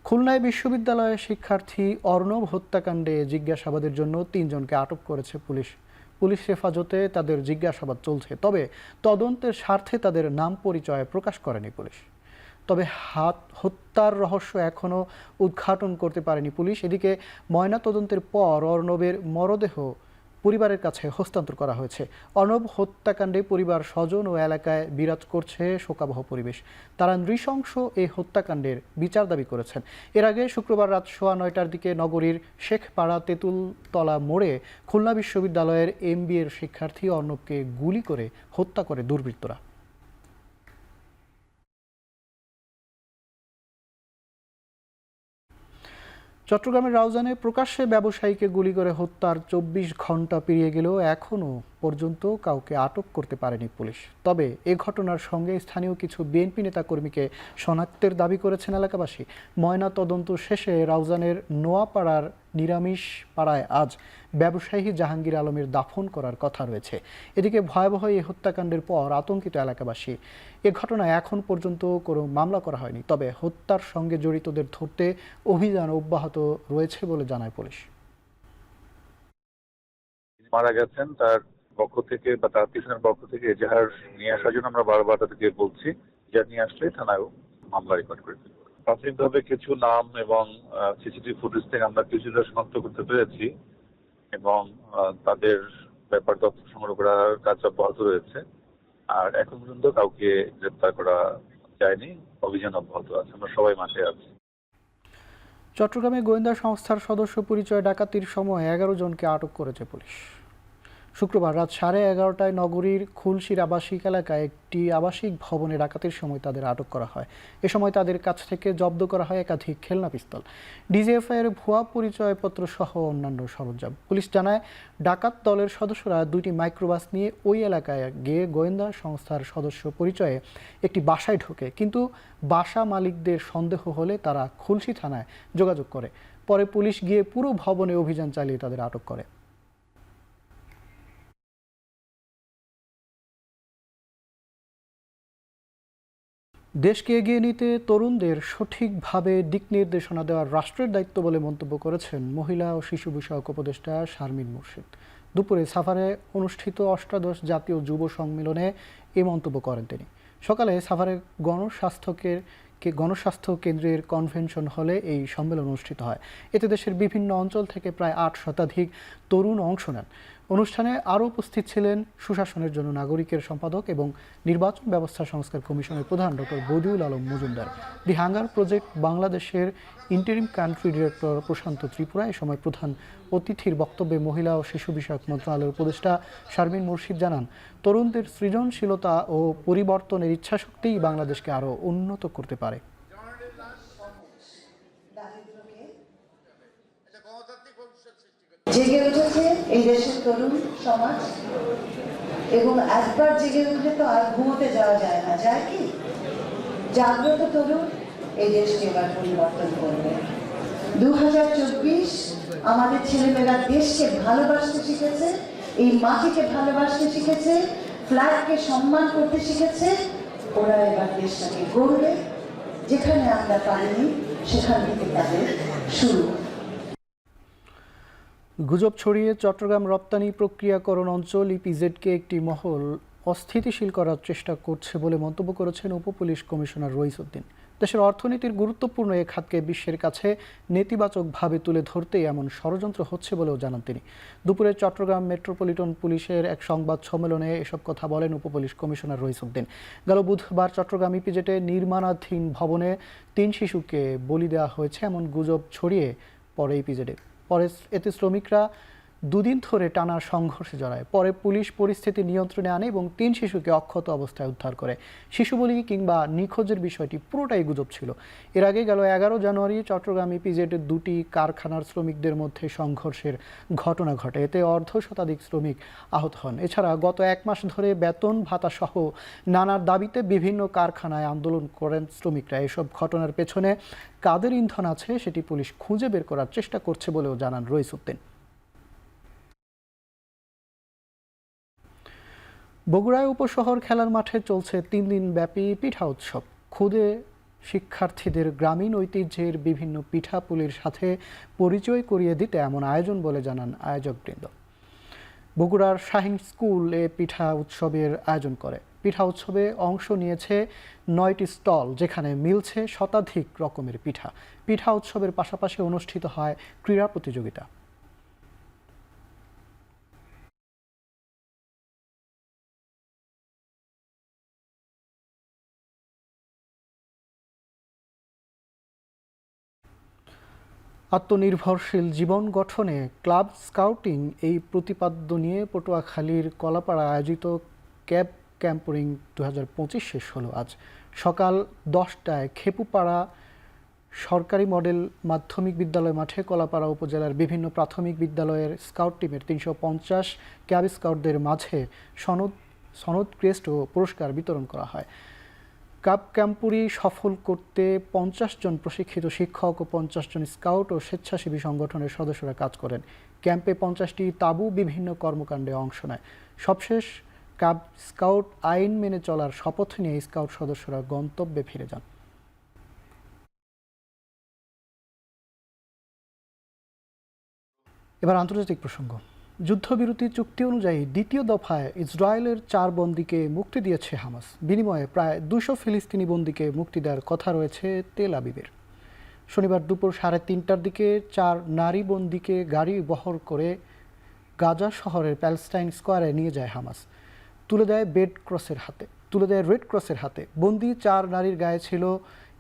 খুলনায় বিশ্ববিদ্যালয়ের শিক্ষার্থী অর্ণব হত্যাকাণ্ডে জিজ্ঞাসাবাদের জন্য 3 জনকে আটক করেছে পুলিশ। পুলিশ হেফাজতে তাদের জিজ্ঞাসাবাদ চলছে, তবে তদন্তের স্বার্থে তাদের নাম পরিচয় প্রকাশ করেনি পুলিশ। তবে হত্যার রহস্য এখনও উদ্ঘাটন করতে পারেনি পুলিশ। এদিকে ময়নাতদন্তের পর অর্ণবের মরদেহ পরিবারের কাছে হস্তান্তর করা হয়েছে। অর্ণব হত্যাকাণ্ডে পরিবার, স্বজন ও এলাকায় বিরাজ করছে শোকাবহ পরিবেশ। তারা নৃশংস এই হত্যাকাণ্ডের বিচার দাবি করেছেন। এর আগে শুক্রবার রাত 9:15টার দিকে নগরীর শেখপাড়া তেঁতুলতলা মোড়ে খুলনা বিশ্ববিদ্যালয়ের MBA শিক্ষার্থী অর্ণবকে গুলি করে হত্যা করে দুর্বৃত্তরা। চট্টগ্রামের রাউজানে প্রকাশ্যে ব্যবসায়ীকে গুলি করে হত্যার 24 ঘন্টা পেরিয়ে গেলেও এখনও পর্যন্ত কাউকে আটক করতে পারেনি পুলিশ। তবে এ ঘটনার সঙ্গে স্থানীয় কিছু বিএনপি নেতাকর্মীকে শনাক্তের দাবি করেছেন এলাকাবাসী। ময়না তদন্ত শেষে রাউজানের নোয়াপাড়ার নিরামিষ পাড়ায় আজ ব্যবসায়ী জাহাঙ্গীর আলমের দাফন করার কথা রয়েছে। এদিকে ভয়াবহ এই হত্যাকাণ্ডের পর আতঙ্কিত এলাকাবাসী। এ ঘটনায় এখন পর্যন্ত কোনো মামলা করা হয়নি, তবে হত্যার সঙ্গে জড়িতদের ধরতে অভিযান অব্যাহত রয়েছে বলে জানায় পুলিশ। মারা গেছেন তার পক্ষ থেকে বা তার পিছনের পক্ষ থেকে এজাহার নিয়ে আসার জন্য আমরা বারবার তাদেরকে বলছি, যা নিয়ে আসলে থানায় মামলা রেকর্ড করে ফেলব। প্রাথমিকভাবে কিছু নাম এবং সিসিটিভি ফুটেজ থেকে আমরা কিছুটা শনাক্ত করতে পেরেছি এবং তাদের ব্যাপার তথ্য সংগ্রহ করার কাজ অব্যাহত রয়েছে। আর এখন পর্যন্ত কাউকে গ্রেপ্তার করা যায়নি, অভিযান অব্যাহত আছে, আমরা সবাই মাঠে আছি। চট্টগ্রামে গোয়েন্দা সংস্থার সদস্য পরিচয় ডাকাতির সময় 11 জনকে আটক করেছে পুলিশ। শুক্রবার রাত 11:30টায় নগরীর খুলশির আবাসিক এলাকায় একটি আবাসিক ভবনে ডাকাতির সময় তাদের আটক করা হয়। এ সময় তাদের কাছ থেকে জব্দ করা হয় একাধিক খেলনা পিস্তল, ডিজিএফআইয়ের ভুয়া পরিচয়পত্র সহ অন্যান্য সরঞ্জাম। পুলিশ জানায়, ডাকাত দলের সদস্যরা 2টি মাইক্রোবাস নিয়ে ওই এলাকায় গিয়ে গোয়েন্দা সংস্থার সদস্য পরিচয়ে একটি বাসায় ঢোকে, কিন্তু বাসা মালিকদের সন্দেহ হলে তারা খুলশি থানায় যোগাযোগ করে। পরে পুলিশ গিয়ে পুরো ভবনে অভিযান চালিয়ে তাদের আটক করে। দেশকে এগিয়ে নিতে তরুণদের সঠিকভাবে দিক নির্দেশনা দেওয়ার রাষ্ট্রের দায়িত্ব বলে মন্তব্য করেছেন মহিলা ও শিশু বিষয়ক উপদেষ্টা শারমিন মুর্শিদ। দুপুরে সাভারে অনুষ্ঠিত ৮ম জাতীয় যুব সম্মেলনে এই মন্তব্য করেন তিনি। সকালে সাভারের গণস্বাস্থ্য কেন্দ্রের কনভেনশন হলে এই সম্মেলন অনুষ্ঠিত হয়। এতে দেশের বিভিন্ন অঞ্চল থেকে প্রায় ৮ শতাধিক তরুণ অংশ নেন। অনুষ্ঠানে আরও উপস্থিত ছিলেন সুশাসনের জন্য নাগরিকের সম্পাদক এবং নির্বাচন ব্যবস্থা সংস্কার কমিশনের প্রধান ডক্টর বদিউল আলম মজুমদার, দি হাঙ্গার প্রজেক্ট বাংলাদেশের ইন্টারিম কান্ট্রি ডিরেক্টর প্রশান্ত ত্রিপুরা। এ সময় প্রধান অতিথির বক্তব্যে মহিলা ও শিশু বিষয়ক মন্ত্রণালয়ের উপদেষ্টা শারমিন মুর্শিদ জানান, তরুণদের সৃজনশীলতা ও পরিবর্তনের ইচ্ছাশক্তিই বাংলাদেশকে আরও উন্নত করতে পারে। জেগে উঠেছে এই দেশের তরুণ সমাজ, এবং একবার জেগে উঠলে তো আর ঘুমোতে যাওয়া যায় না, যায় কি? জাগ্রত তরুণ এই দেশকে এবার পরিবর্তন করবে। 2024 আমাদের ছেলেমেয়েরা দেশকে ভালোবাসতে শিখেছে, এই মাটিকে ভালোবাসতে শিখেছে, ফ্ল্যাগকে সম্মান করতে শিখেছে। ওরা এবার দেশটাকে গড়বে, যেখানে আমরা পারিনি সেখান থেকে তাদের শুরু। গুজব ছড়িয়ে চট্টগ্রাম রপ্তানি প্রক্রিয়াকরণ অঞ্চল ইপিজেডকে একটি মহল অস্থিতিশীল করার চেষ্টা করছে বলে মন্তব্য করেছেন উপপুলিশ কমিশনার রইস উদ্দিন। দেশের অর্থনীতির গুরুত্বপূর্ণ এ খাতকে বিশ্বের কাছে নেতিবাচকভাবে তুলে ধরতেই এমন ষড়যন্ত্র হচ্ছে বলেও জানান তিনি। দুপুরে চট্টগ্রাম মেট্রোপলিটন পুলিশের এক সংবাদ সম্মেলনে এসব কথা বলেন উপপুলিশ কমিশনার রইস উদ্দিন। গেল বুধবার চট্টগ্রাম ইপিজেডে নির্মাণাধীন ভবনে 3 শিশুকে বলি দেওয়া হয়েছে এমন গুজব ছড়িয়ে পড়ে ইপিজেডে। পরে এতে শ্রমিকরা 2 দিন ধরে টানা সংঘর্ষে জড়ায়। পরে পুলিশ পরিস্থিতি নিয়ন্ত্রণে আনে এবং 3 শিশুকে অক্ষত অবস্থায় উদ্ধার করে। শিশু বলি কিংবা নিখোঁজের বিষয়টি পুরোটাই গুজব ছিল। এর আগে গেল 11 জানুয়ারি চট্টগ্রাম ইপিজেডের 2টি কারখানার শ্রমিকদের মধ্যে সংঘর্ষের ঘটনা ঘটে। এতে অর্ধশতাধিক শ্রমিক আহত হন। এছাড়া গত 1 মাস ধরে বেতন ভাতা সহ নানার দাবিতে বিভিন্ন কারখানায় আন্দোলন করেন শ্রমিকরা। এসব ঘটনার পেছনে কাদের ইন্ধন আছে সেটি পুলিশ খুঁজে বের করার চেষ্টা করছে বলেও জানান রইস উদ্দিন। বগুড়ায় উপশহর খেলার মাঠে চলছে 3 দিন ব্যাপী পিঠা উৎসব। ক্ষুদে শিক্ষার্থীদের গ্রামীণ ঐতিহ্যের বিভিন্ন পিঠাপুলির সাথে পরিচয় করিয়ে দিতে এমন আয়োজন বলে জানান আয়োজকবৃন্দ। বগুড়ার শাহীন স্কুল এ পিঠা উৎসবের আয়োজন করে। পিঠা উৎসবে অংশ নিয়েছে 9টি স্টল, যেখানে মিলছে শতাধিক রকমের পিঠা। পিঠা উৎসবের পাশাপাশি অনুষ্ঠিত হয় ক্রীড়া প্রতিযোগিতা। আত্মনির্ভরশীল জীবন গঠনে ক্লাব স্কাউটিং এই প্রতিপাদ্য নিয়ে পটুয়াখালীর কলাপাড়া আয়োজিত ক্যাম্পরিং 2025 শেষ হলো আজ। সকাল 10টায় খেপুপাড়া সরকারি মডেল মাধ্যমিক বিদ্যালয় মাঠে কলাপাড়া উপজেলার বিভিন্ন প্রাথমিক বিদ্যালয়ের স্কাউট টিমের ৩৫০ ক্যাব স্কাউটদের মাঝে সনদ ক্রেস্ট ও পুরস্কার বিতরণ করা হয়। কাপ ক্যাম্পুরি সফল করতে ৫০ জন প্রশিক্ষিত শিক্ষক ও ৫০ জন স্কাউট ও স্বেচ্ছাসেবী সংগঠনের সদস্যরা কাজ করেন। ক্যাম্পে ৫০টি তাঁবু বিভিন্ন কর্মকাণ্ডে অংশ নেয়। সবশেষ কাপ স্কাউট আইন মেনে চলার শপথ নিয়ে স্কাউট সদস্যরা গন্তব্যে ফিরে যান। এবার আন্তর্জাতিক প্রসঙ্গ। যুদ্ধবিরতি চুক্তি অনুযায়ী দ্বিতীয় দফায় ইসরায়েলের ৪ বন্দীকে মুক্তি দিয়েছে হামাস। বিনিময়ে প্রায় ২০০ ফিলিস্তিনি বন্দীকে মুক্তি দেওয়ার কথা রয়েছে তেল আবিবের। শনিবার দুপুর ৩:৩০টার দিকে ৪ নারী বন্দীকে গাড়ি বহর করে গাজা শহরের প্যালেস্টাইন স্কোয়ারে নিয়ে যায় হামাস। তুলে দেয় রেড ক্রসের হাতে। বন্দী ৪ নারীর গায়ে ছিল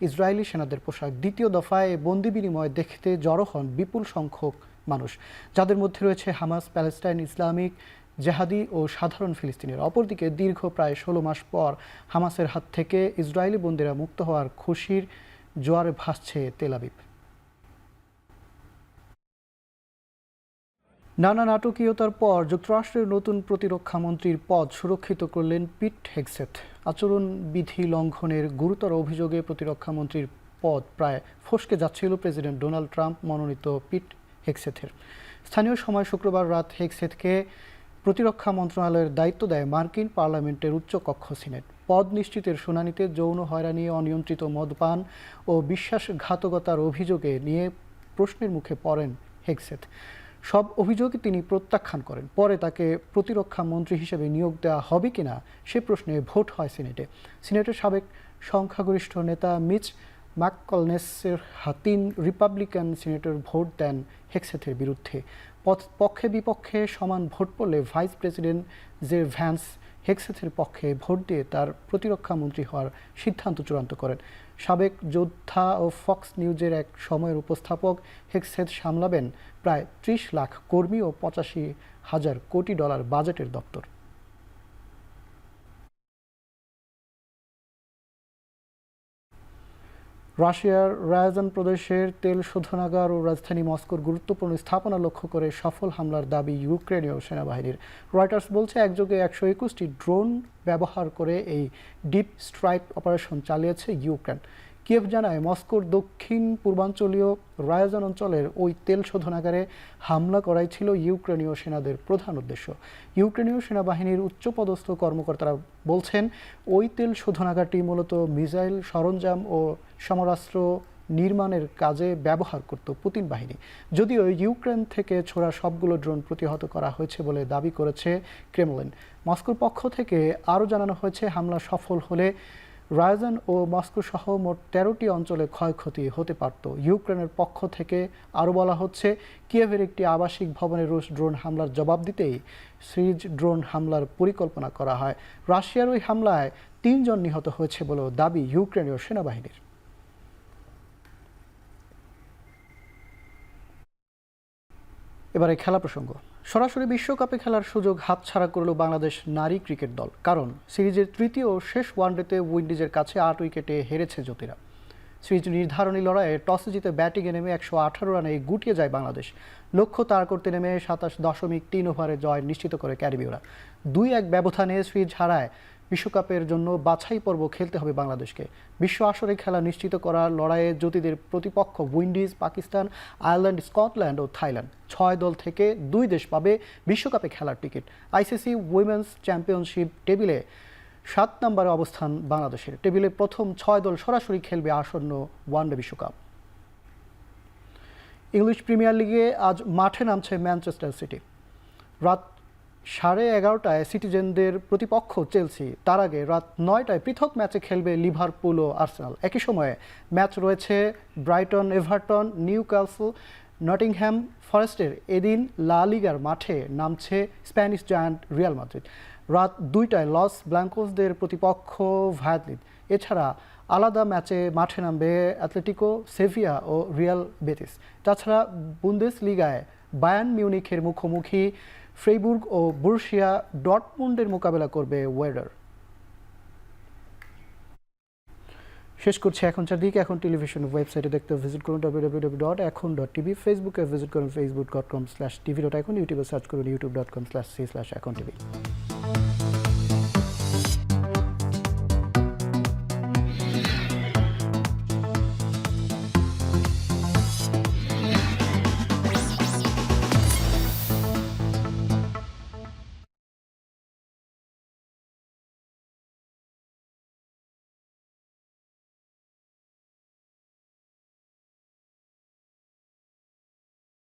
ইসরায়েলি সেনাদের পোশাক। দ্বিতীয় দফায় বন্দি বিনিময় দেখতে জড়ো হন বিপুল সংখ্যক মানুষ, যাদের মধ্যে রয়েছে হামাস, প্যালেস্টাইন ইসলামিক জেহাদি ও সাধারণ ফিলিস্তিনিরা। অপরদিকে দীর্ঘ প্রায় ১৬ মাস পর হামাসের হাত থেকে ইসরায়েলি বন্দীরা মুক্ত হওয়ার খুশির জোয়ারে ভাসছে তেল আবিব। নানা নাটকীয়তার পর যুক্তরাষ্ট্রের নতুন প্রতিরক্ষা মন্ত্রীর পদ সুরক্ষিত করলেন পিট হেগসেথ। আচরণবিধি লঙ্ঘনের গুরুতর অভিযোগে প্রতিরক্ষা মন্ত্রীর পদ প্রায় ফসকে যাচ্ছিল প্রেসিডেন্ট ডোনাল্ড ট্রাম্প মনোনীত পিট হেগসেথের। স্থানীয় সময় শুক্রবার রাত হেগসেথকে প্রতিরক্ষা মন্ত্রণালয়ের দায়িত্ব দেয় মার্কিন পার্লামেন্টের উচ্চকক্ষ সিনেট। পদ নিশ্চিতের শুনানিতে যৌন হয়রানি, অনিয়ন্ত্রিত মদপান ও বিশ্বাসঘাতকতার অভিযোগে নিয়ে প্রশ্নের মুখে পড়েন হেগসেথ। সব অভিযোগই তিনি প্রত্যাখ্যান করেন। পরে তাকে প্রতিরক্ষা মন্ত্রী হিসেবে নিয়োগ দেওয়া হবে কিনা সে প্রশ্নে ভোট হয় সিনেটে। সিনেটের সাবেক সংখ্যাগরিষ্ঠ নেতা মিচ ম্যাককলনেসের ৩ রিপাবলিকান সিনেটর ভোট দেন হেগসেথের বিরুদ্ধে। পক্ষে বিপক্ষে সমান ভোট পড়লে ভাইস প্রেসিডেন্ট জে ভ্যান্স হেগসেথের পক্ষে ভোট দিয়ে তার প্রতিরক্ষা মন্ত্রী হওয়ার সিদ্ধান্ত চূড়ান্ত করেন। সাবেক যোদ্ধা ও ফক্স নিউজের এক সময়ের উপস্থাপক হেগসেথ সামলাবেন প্রায় ৩০ লাখ কর্মী ও ৮৫,০০০ কোটি ডলার বাজেটের দপ্তর। রাশিয়ার রায়াজান প্রদেশের তেল শোধনাগার ও রাজধানী মস্কোর গুরুত্বপূর্ণ স্থাপনা লক্ষ্য করে সফল হামলার দাবি ইউক্রেনীয় সেনাবাহিনীর। রয়টার্স বলছে, একযোগে ১২১টি ড্রোন ব্যবহার করে এই ডিপ স্ট্রাইক অপারেশন চালিয়েছে ইউক্রেন। কিয়েভ জানায়, মস্কোর দক্ষিণ পূর্বাঞ্চলীয় রায়াজান অঞ্চলের ওই তেল শোধনাগারে হামলা করাই ছিল ইউক্রেনীয় সেনাদের প্রধান উদ্দেশ্য। ইউক্রেনীয় সেনাবাহিনীর উচ্চপদস্থ কর্মকর্তারা বলছেন, ওই তেল শোধনাগারটি মূলত মিসাইল সরঞ্জাম ও সমরাস্ত্র নির্মাণের কাজে ব্যবহার করত পুতিন বাহিনী। যদিও ইউক্রেন থেকে ছোড়া সবগুলো ড্রোন প্রতিহত করা হয়েছে বলে দাবি করেছে ক্রেমলিন। মস্কোর পক্ষ থেকে আরও জানানো হয়েছে, হামলা সফল হলে রায়াজান ও মস্কো সহ মোট ১৩টি অঞ্চলে ক্ষয়ক্ষতি হতে পারত। ইউক্রেনের পক্ষ থেকে আরও বলা হচ্ছে, কিয়েভের একটি আবাসিক ভবনে রুশ ড্রোন হামলার জবাব দিতেই সিরিজ ড্রোন হামলার পরিকল্পনা করা হয়। রাশিয়ার ওই হামলায় ৩ জন নিহত হয়েছে বলেও দাবি ইউক্রেনীয় সেনাবাহিনীর। এবারে খেলা প্রসঙ্গ। সরাসরি বিশ্বকাপে খেলার সুযোগ হাতছাড়া করল বাংলাদেশ নারী ক্রিকেট দল। কারণ সিরিজের তৃতীয় ও শেষ ওয়ানডেতে উইন্ডিজের কাছে ৮ উইকেটে হেরেছে জ্যোতিরা। সিরিজ নির্ধারণী লড়াইয়ে টসে জিতে ব্যাটিংয়ে নেমে ১১৮ রানে গুটিয়ে যায় বাংলাদেশ। লক্ষ্য তাড়া করতে নেমে ২৭.৩ ওভারে জয় নিশ্চিত করে ক্যারিবীয়রা। ২-১ ব্যবধানে সিরিজ হারায় বিশ্বকাপের জন্য বাছাই পর্ব খেলতে হবে বাংলাদেশকে। বিশ্ব আসরে খেলা নিশ্চিত করার লড়াইয়ে জ্যোতিদের প্রতিপক্ষ উইন্ডিজ, পাকিস্তান, আয়ারল্যান্ড, স্কটল্যান্ড ও থাইল্যান্ড। ৬ দল থেকে ২ দেশ পাবে বিশ্বকাপে খেলার টিকিট। আইসিসি উইমেন্স চ্যাম্পিয়নশিপ টেবিলে ৭ নম্বরে অবস্থান বাংলাদেশের। টেবিলে প্রথম ৬ দল সরাসরি খেলবে আসন্ন ওয়ানডে বিশ্বকাপ। ইংলিশ প্রিমিয়ার লিগে আজ মাঠে নামছে ম্যানচেস্টার সিটি। রাত 11:30টায় সিটিজেনদের প্রতিপক্ষ চেলসি। তার আগে রাত 9টায় পৃথক ম্যাচে খেলবে লিভারপুল ও আর্সেনাল। একই সময়ে ম্যাচ রয়েছে ব্রাইটন, এভারটন, নিউক্যাসল, নটিংহ্যাম ফরেস্টের। এদিন লা লিগার মাঠে নামছে স্প্যানিশ জায়ান্ট রিয়াল মাদ্রিদ। রাত 2টায় লস ব্ল্যাঙ্কোসদের প্রতিপক্ষ ভায়াদলিদ। এছাড়া আলাদা ম্যাচে মাঠে নামবে অ্যাটলেটিকো, সেভিয়া ও রিয়াল বেটিস। তাছাড়া বুন্দেসলিগায় বায়ার্ন মিউনিখের মুখোমুখি ফ্রেইবুর্গ ও বরুসিয়া ডর্টমুন্ডের মোকাবেলা করবে ওয়েডার। শেষ করছি এখন চারদিকে এখন টেলিভিশন ওয়েবসাইটে দেখতে ভিজিট করুন www.ekhon.tv, ফেসবুকে ভিজিট করুন facebook.com/tv.ekhon, ইউটিউবে সার্চ করুন youtube.com/c/ekhon tv।